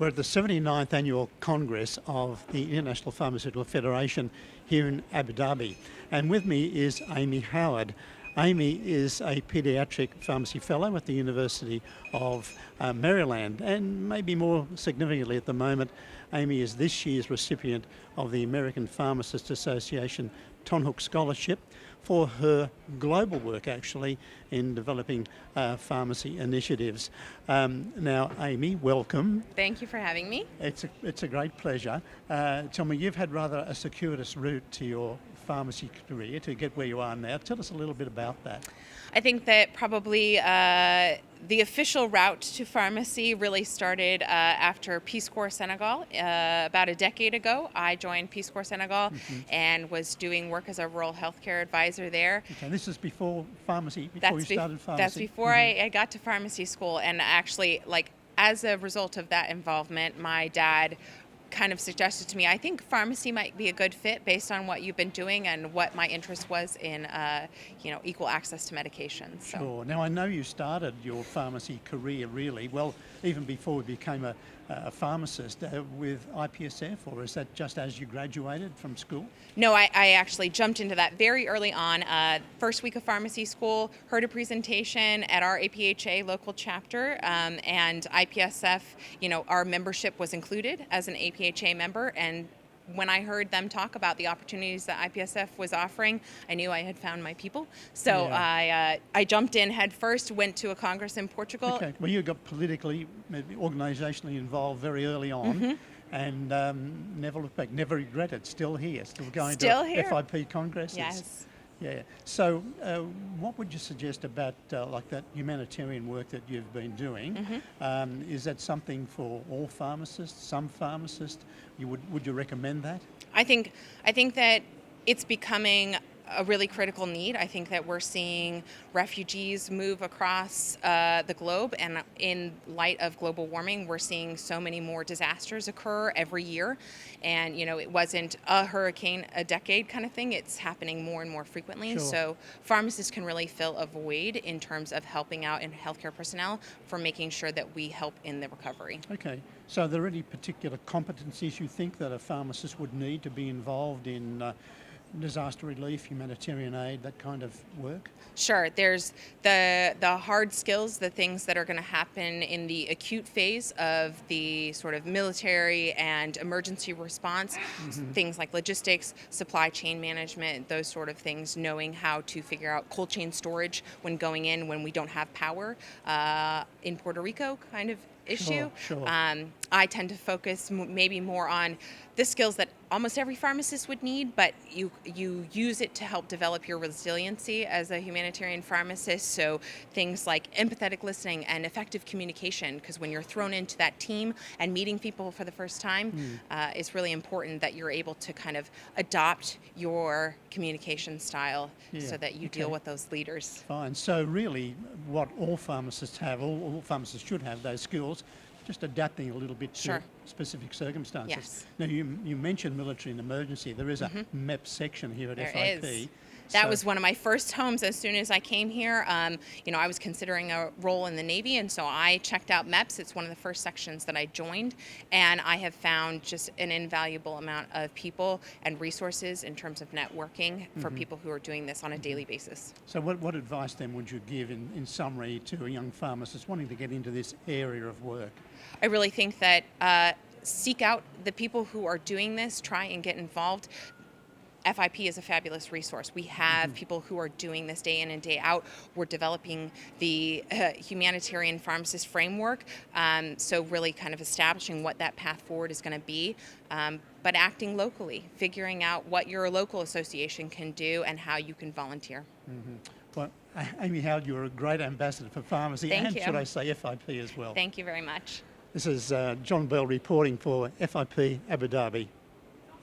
We're at the 79th Annual Congress of the International Pharmaceutical Federation here in Abu Dhabi. And with me is Amy Howard. Amy is a Paediatric Pharmacy Fellow at the University of Maryland, and maybe more significantly at the moment, Amy is this year's recipient of the American Pharmacists Association Ton Hoek Scholarship for her global work actually in developing pharmacy initiatives. Now Amy, welcome. Thank you for having me. It's a great pleasure. Tell me, you've had rather a circuitous route to your pharmacy career to get where you are now. Tell us a little bit about that. I think that probably the official route to pharmacy really started after Peace Corps Senegal. About a decade ago, I joined Peace Corps Senegal and was doing work as a rural healthcare advisor there. Okay, this is before pharmacy, before you started pharmacy? That's before I got to pharmacy school, and actually, as a result of that involvement, my dad kind of suggested to me, I think pharmacy might be a good fit based on what you've been doing and what my interest was in, equal access to medications. So. Sure. Now I know you started your pharmacy career really, well, even before you became a pharmacist with IPSF, or is that just as you graduated from school? No, I actually jumped into that very early on. First week of pharmacy school, heard a presentation at our APHA local chapter, and IPSF, our membership was included as an APHA member, and when I heard them talk about the opportunities that IPSF was offering, I knew I had found my people. So yeah. I jumped in head first, went to a congress in Portugal. Okay, well you got politically, maybe organisationally involved very early on, and never looked back, never regretted, still here, still going to FIP congresses. Yes. Yeah. So what would you suggest about that humanitarian work that you've been doing? Is that something for all pharmacists, some pharmacists? Would you recommend that? I think that it's becoming a really critical need. I think that we're seeing refugees move across the globe, and in light of global warming, we're seeing so many more disasters occur every year. And it wasn't a hurricane a decade kind of thing. It's happening more and more frequently. Sure. So pharmacists can really fill a void in terms of helping out in healthcare personnel for making sure that we help in the recovery. Okay. So are there any particular competencies you think that a pharmacist would need to be involved in disaster relief, humanitarian aid, that kind of work? Sure. There's the hard skills, the things that are going to happen in the acute phase of the sort of military and emergency response, things like logistics, supply chain management, those sort of things, knowing how to figure out cold chain storage when going in when we don't have power, in Puerto Rico kind of issue. Sure. I tend to focus maybe more on the skills that almost every pharmacist would need, but you use it to help develop your resiliency as a humanitarian pharmacist. So things like empathetic listening and effective communication, because when you're thrown into that team and meeting people for the first time, it's really important that you're able to kind of adopt your communication style so that you deal with those leaders. Fine. So really what all pharmacists have, all pharmacists should have those skills, just adapting a little bit to specific circumstances. Yes. Now you mentioned military and emergency. There is a MEP section here at FIP. Is. That was one of my first homes as soon as I came here. I was considering a role in the Navy, and so I checked out MEPs. It's one of the first sections that I joined, and I have found just an invaluable amount of people and resources in terms of networking for people who are doing this on a daily basis. So what advice then would you give in summary to a young pharmacist wanting to get into this area of work? I really think that seek out the people who are doing this, try and get involved. FIP is a fabulous resource. We have people who are doing this day in and day out. We're developing the humanitarian pharmacist framework, so really kind of establishing what that path forward is going to be, but acting locally, figuring out what your local association can do and how you can volunteer. Well, Amy Howard, you're a great ambassador for pharmacy. Thank you. Should I say FIP as well. Thank you very much. This is John Bell reporting for FIP Abu Dhabi.